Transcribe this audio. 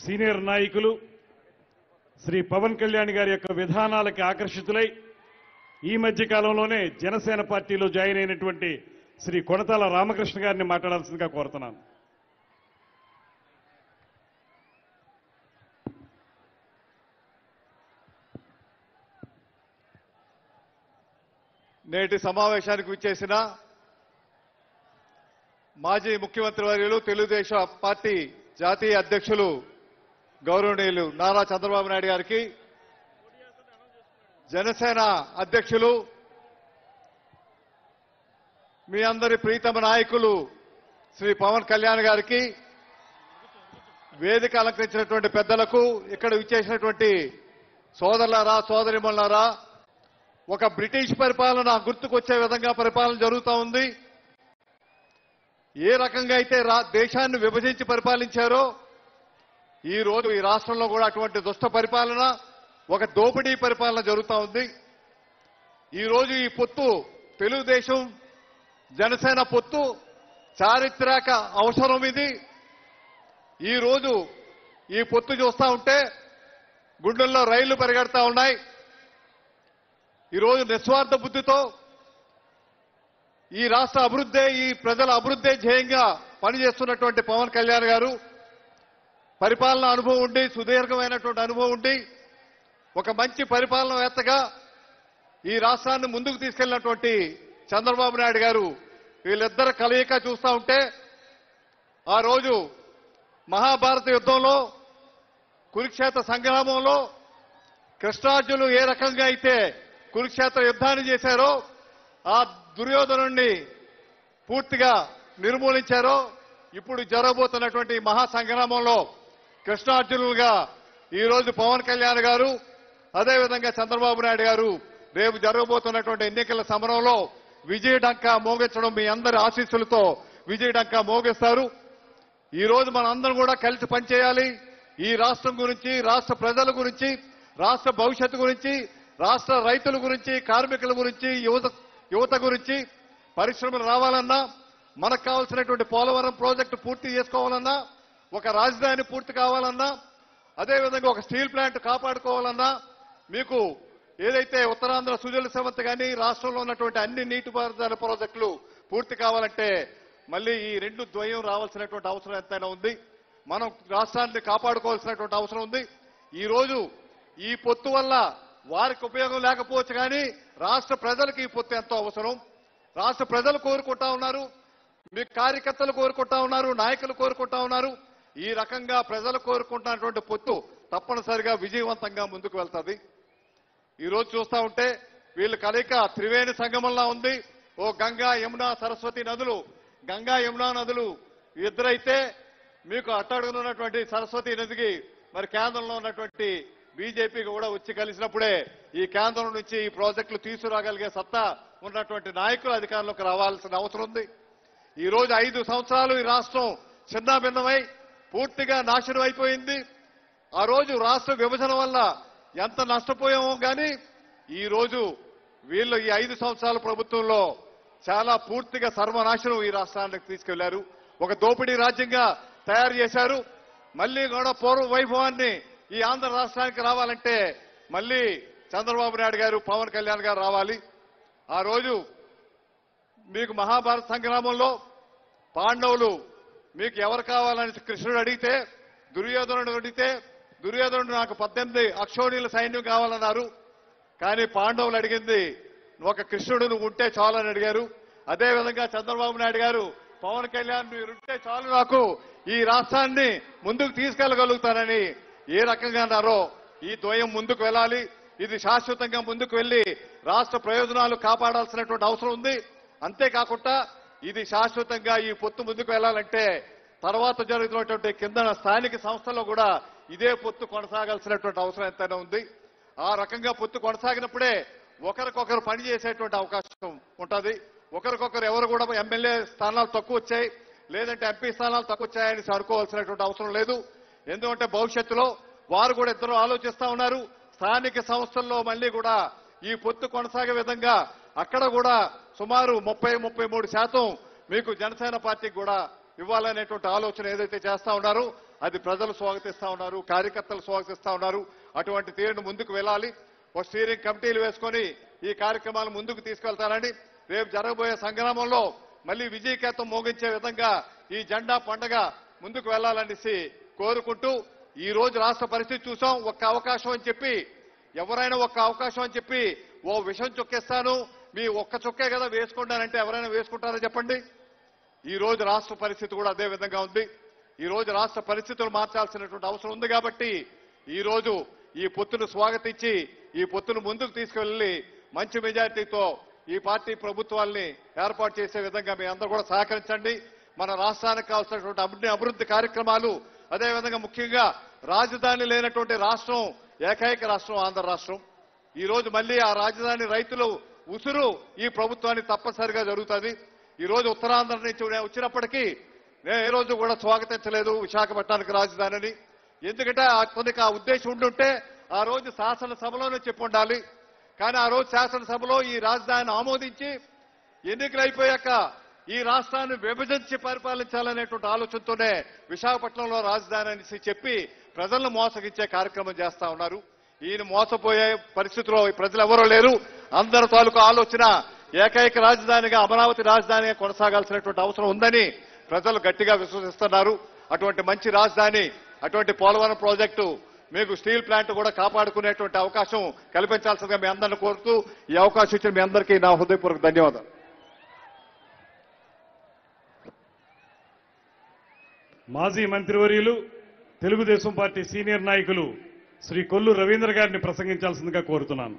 Senior నాయకులు శ్రీ పవన్ కళ్యాణ్ గారి యొక్క విధానాలకి ఆకర్షితులై ఈ మధ్య కాలంలోనే జనసేన పార్టీలో జాయిన్ అయినటువంటి శ్రీ కొణతాల రామకృష్ణ గారిని మాట్లాడాల్సిందిగా కోరుతున్నాను. నేటి సమావేశానికి విచ్చేసిన మాజీ ముఖ్యమంత్రి వర్యులు తెలుగుదేశం పార్టీ జాతీయ అధ్యక్షులు గౌరవనీయులు నారా చంద్రబాబు నాయుడు గారికి, జనసేన అధ్యక్షులు మీ అందరి ప్రీతమ నాయకులు శ్రీ పవన్ కళ్యాణ్ గారికి, వేదిక అలంకరించినటువంటి పెద్దలకు, ఇక్కడ విచ్చేసినటువంటి సోదరులారా సోదరిమణులారా, ఒక బ్రిటిష్ పరిపాలన గుర్తుకొచ్చే విధంగా పరిపాలన జరుగుతూ ఉంది. ఏ రకంగా అయితే దేశాన్ని విభజించి పరిపాలించారో ఈ రోజు ఈ రాష్ట్రంలో కూడా అటువంటి దుష్ట పరిపాలన, ఒక దోపిడీ పరిపాలన జరుగుతూ ఉంది. ఈ రోజు ఈ పొత్తు, తెలుగుదేశం జనసేన పొత్తు చారిత్రక అవసరం ఇది. ఈ రోజు ఈ పొత్తు చూస్తూ ఉంటే గుండెల్లో రైళ్లు పరిగెడతా ఉన్నాయి. ఈరోజు నిస్వార్థ బుద్ధితో ఈ రాష్ట్ర అభివృద్ధి, ఈ ప్రజల అభివృద్ధి ధ్యేయంగా పనిచేస్తున్నటువంటి పవన్ కళ్యాణ్ గారు, పరిపాలన అనుభవం ఉండి, సుదీర్ఘమైనటువంటి అనుభవం ఉండి, ఒక మంచి పరిపాలనవేత్తగా ఈ రాష్ట్రాన్ని ముందుకు తీసుకెళ్లినటువంటి చంద్రబాబు నాయుడు గారు, వీళ్ళిద్దరు కలయిక చూస్తూ ఉంటే ఆ రోజు మహాభారత యుద్ధంలో, కురుక్షేత్ర సంగ్రామంలో కృష్ణార్జునులు ఏ రకంగా అయితే కురుక్షేత్ర యుద్ధాన్ని చేశారో, ఆ దుర్యోధనుణ్ణి పూర్తిగా నిర్మూలించారో, ఇప్పుడు జరగబోతున్నటువంటి మహాసంగ్రామంలో కృష్ణార్జునులుగా ఈరోజు పవన్ కళ్యాణ్ గారు, అదేవిధంగా చంద్రబాబు నాయుడు గారు రేపు జరగబోతున్నటువంటి ఎన్నికల సమరంలో విజయడంకా మోగించడం, మీ అందరి ఆశీస్సులతో విజయడంకా మోగిస్తారు. ఈ రోజు మన అందరం కూడా కలిసి పనిచేయాలి. ఈ రాష్ట్రం గురించి, రాష్ట్ర ప్రజల గురించి, రాష్ట్ర భవిష్యత్తు గురించి, రాష్ట్ర రైతుల గురించి, కార్మికుల గురించి, యువత గురించి, పరిశ్రమలు రావాలన్నా, మనకు కావాల్సినటువంటి పోలవరం ప్రాజెక్టు పూర్తి చేసుకోవాలన్నా, ఒక రాజధాని పూర్తి కావాలన్నా, అదేవిధంగా ఒక స్టీల్ ప్లాంట్ కాపాడుకోవాలన్నా, మీకు ఏదైతే ఉత్తరాంధ్ర సుజల సమంత కానీ రాష్ట్రంలో ఉన్నటువంటి అన్ని నీటిపారుదల ప్రాజెక్టులు పూర్తి కావాలంటే మళ్ళీ ఈ రెండు ద్వయం రావాల్సినటువంటి అవసరం ఎంతైనా ఉంది. మనం రాష్ట్రాన్ని కాపాడుకోవాల్సినటువంటి అవసరం ఉంది. ఈ రోజు ఈ పొత్తు వల్ల వారికి ఉపయోగం లేకపోవచ్చు, కానీ రాష్ట్ర ప్రజలకు ఈ పొత్తు ఎంతో అవసరం. రాష్ట్ర ప్రజలు కోరుకుంటా ఉన్నారు, మీ కార్యకర్తలు కోరుకుంటా ఉన్నారు, నాయకులు కోరుకుంటా ఉన్నారు. ఈ రకంగా ప్రజలు కోరుకుంటున్నటువంటి పొత్తు తప్పనిసరిగా విజయవంతంగా ముందుకు వెళ్తుంది. ఈ రోజు చూస్తా ఉంటే వీళ్ళు కలయిక త్రివేణి సంగమంలా ఉంది. ఓ గంగా యమున సరస్వతి నదులు, గంగా యమునా నదులు ఇద్దరైతే మీకు అట్టడుగునున్నటువంటి సరస్వతి నదికి మరి కేంద్రంలో ఉన్నటువంటి బీజేపీకి కూడా వచ్చి కలిసినప్పుడే ఈ కేంద్రం నుంచి ఈ ప్రాజెక్టులు తీసుకురాగలిగే సత్తా ఉన్నటువంటి నాయకులు అధికారంలోకి రావాల్సిన అవసరం ఉంది. ఈ రోజు 5 సంవత్సరాలు ఈ రాష్ట్రం చిన్నాభిన్నమై పూర్తిగా నాశనం అయిపోయింది. ఆ రోజు రాష్ట్ర విభజన వల్ల ఎంత నష్టపోయామో కానీ ఈ రోజు వీళ్ళు ఈ 5 సంవత్సరాల ప్రభుత్వంలో చాలా పూర్తిగా సర్వనాశనం ఈ రాష్ట్రానికి తీసుకెళ్లారు. ఒక దోపిడీ రాజ్యంగా తయారు చేశారు. మళ్లీ కూడా పూర్వ వైభవాన్ని ఈ ఆంధ్ర రాష్ట్రానికి రావాలంటే మళ్లీ చంద్రబాబు నాయుడు గారు, పవన్ కళ్యాణ్ గారు రావాలి. ఆ రోజు మీకు మహాభారత సంగ్రామంలో పాండవులు మీకు ఎవరు కావాలని కృష్ణుడు అడిగితే, దుర్యోధనుడు నాకు 18 అక్షోణీల సైన్యం కావాలన్నారు. కానీ పాండవులు అడిగింది ఒక కృష్ణుడు నువ్వు ఉంటే చాలని అడిగారు. అదేవిధంగా చంద్రబాబు నాయుడు గారు, పవన్ కళ్యాణ్ మీరుంటే చాలు, నాకు ఈ రాష్ట్రాన్ని ముందుకు తీసుకెళ్లగలుగుతానని ఏ రకంగా అన్నారో ఈ ద్వయం ముందుకు వెళ్ళాలి. ఇది శాశ్వతంగా ముందుకు వెళ్లి రాష్ట్ర ప్రయోజనాలు కాపాడాల్సినటువంటి అవసరం ఉంది. అంతేకాకుండా ఇది శాశ్వతంగా ఈ పొత్తు ముందుకు వెళ్లాలంటే తర్వాత జరుగుతున్నటువంటి కింద స్థానిక సంస్థల్లో కూడా ఇదే పొత్తు కొనసాగాల్సినటువంటి అవసరం ఎంతైనా ఉంది. ఆ రకంగా పొత్తు కొనసాగినప్పుడే ఒకరికొకరు పనిచేసేటువంటి అవకాశం ఉంటుంది. ఒకరికొకరు ఎవరు కూడా ఎమ్మెల్యే స్థానాలు తక్కువ వచ్చాయి, లేదంటే ఎంపీ స్థానాలు తక్కువ వచ్చాయని అనుకోవాల్సినటువంటి అవసరం లేదు. ఎందుకంటే భవిష్యత్తులో వారు కూడా ఇద్దరు ఆలోచిస్తా ఉన్నారు. స్థానిక సంస్థల్లో మళ్లీ కూడా ఈ పొత్తు కొనసాగే విధంగా అక్కడ కూడా సుమారు 30-33% మీకు జనసేన పార్టీకి కూడా ఇవ్వాలనేటువంటి ఆలోచన ఏదైతే చేస్తా ఉన్నారో అది ప్రజలు స్వాగతిస్తా ఉన్నారు, కార్యకర్తలు స్వాగతిస్తా ఉన్నారు. అటువంటి తీరును ముందుకు వెళ్ళాలి. ఒక స్టీరింగ్ కమిటీలు వేసుకొని ఈ కార్యక్రమాలు ముందుకు తీసుకెళ్తారని, రేపు జరగబోయే సంగ్రామంలో మళ్ళీ విజయకేతం మోగించే విధంగా ఈ జెండా పండగ ముందుకు వెళ్లాలనేసి కోరుకుంటూ, ఈ రోజు రాష్ట్ర పరిస్థితి చూసాం. ఒక్క అవకాశం అని చెప్పి ఎవరైనా ఒక్క అవకాశం అని చెప్పి ఓ విషం చొక్కేస్తాను, మీ ఒక్క చొక్కే కదా వేసుకుంటానంటే ఎవరైనా వేసుకుంటారో చెప్పండి? ఈ రోజు రాష్ట్ర పరిస్థితి కూడా అదే విధంగా ఉంది. ఈ రోజు రాష్ట్ర పరిస్థితులు మార్చాల్సినటువంటి అవసరం ఉంది. కాబట్టి ఈ రోజు ఈ పొత్తును స్వాగతించి ఈ పొత్తును ముందుకు తీసుకెళ్లి మంచి మెజార్టీతో ఈ పార్టీ ప్రభుత్వాల్ని ఏర్పాటు చేసే విధంగా మీ అందరూ కూడా సహకరించండి. మన రాష్ట్రానికి కావాల్సినటువంటి అన్ని అభివృద్ధి కార్యక్రమాలు, అదేవిధంగా ముఖ్యంగా రాజధాని లేనటువంటి రాష్ట్రం ఏకైక రాష్ట్రం ఆంధ్ర రాష్ట్రం. ఈ రోజు మళ్ళీ ఆ రాజధాని రైతులు ఉసురు ఈ ప్రభుత్వాన్ని తప్పనిసరిగా జరుగుతుంది. ఈ రోజు ఉత్తరాంధ్ర నుంచి వచ్చినప్పటికీ నేను ఏ రోజు కూడా స్వాగతించలేదు విశాఖపట్నానికి రాజధానిని. ఎందుకంటే అతనికి ఆ ఉద్దేశం ఉండుంటే ఆ రోజు శాసనసభలోనే చెప్పి ఉండాలి. కానీ ఆ రోజు శాసనసభలో ఈ రాజధానిని ఆమోదించి ఎన్నికలు అయిపోయాక ఈ రాష్ట్రాన్ని విభజించి పరిపాలించాలనేటువంటి ఆలోచనతోనే విశాఖపట్నంలో రాజధాని అనేసి చెప్పి ప్రజలను మోసగించే కార్యక్రమం చేస్తా ఉన్నారు. ఈయన మోసపోయే పరిస్థితిలో ప్రజలు ఎవరూ లేరు. అందరి తాలూకు ఆలోచన ఏకైక రాజధానిగా అమరావతి రాజధానిగా కొనసాగాల్సినటువంటి అవసరం ఉందని ప్రజలు గట్టిగా విశ్వసిస్తున్నారు. అటువంటి మంచి రాజధాని, అటువంటి పోలవరం ప్రాజెక్టు, మీకు స్టీల్ ప్లాంట్ కూడా కాపాడుకునేటువంటి అవకాశం కల్పించాల్సిందిగా మీ అందరిని కోరుతూ ఈ అవకాశం ఇచ్చిన మీ అందరికీ నా హృదయపూర్వక ధన్యవాదాలు. మాజీ మంత్రివర్యులు తెలుగుదేశం పార్టీ సీనియర్ నాయకులు శ్రీ కొల్లు రవీంద్ర గారిని ప్రసంగించాల్సిందిగా కోరుతున్నాను.